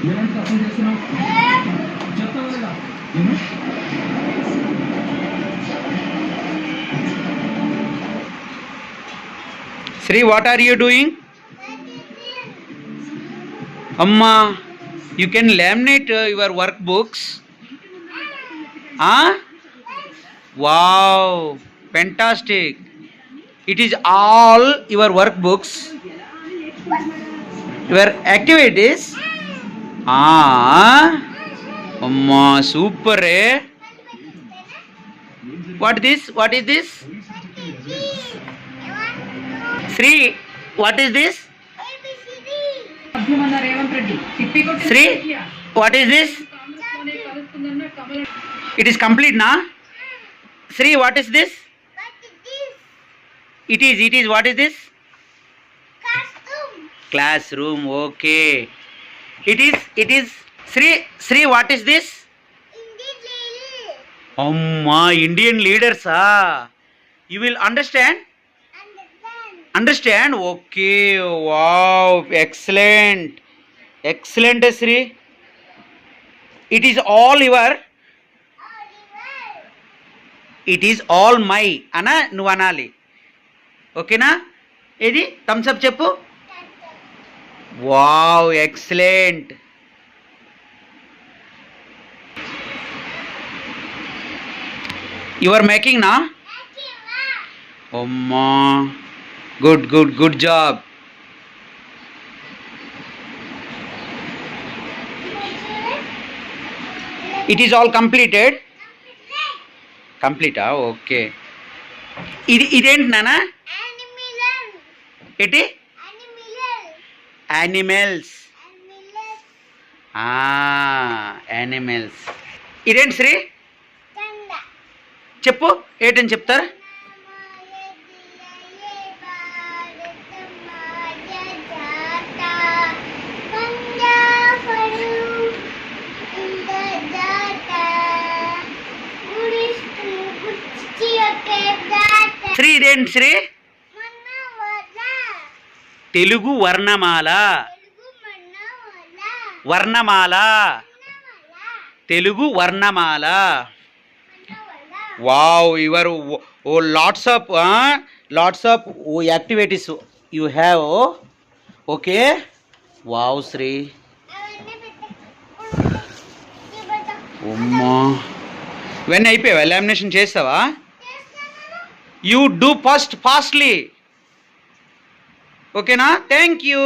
Sri, what are you doing? Amma, you can laminate your workbooks. Huh? Wow, fantastic. It is all your workbooks, your activities. Ah, Amma, super, eh? What this? What is this? Sri, what is this? Sri, what is this? It is complete, na? Sri, what is this? It is. What is this? Classroom, okay. It is. Sri, what is this? Amma, Indian leaders, ah. You will understand? Understand? Okay, wow, excellent. Excellent, Sri. It is all your. It is all my. Ana, nu anali. ఓకేనా ఏది thumbs up చెప్పు wow excellent you are making నా అమ్మా good job it is all completed కంప్లీటా okay ఇదేంటి నానా ఏంటి animals animals ఇదేంటి శ్రీ చెప్పు ఏంటని చెప్తారు శ్రీ ఇదేంటి శ్రీ తెలుగు వర్ణమాల తెలుగు వర్ణమాల wow your lots of activities you have okay wow Sri అమ్మా ఇవన్నీ అయిపోయావా లామినేషన్ చేస్తావా యూ డూ ఫాస్ట్లీ ఓకేనా థ్యాంక్ యూ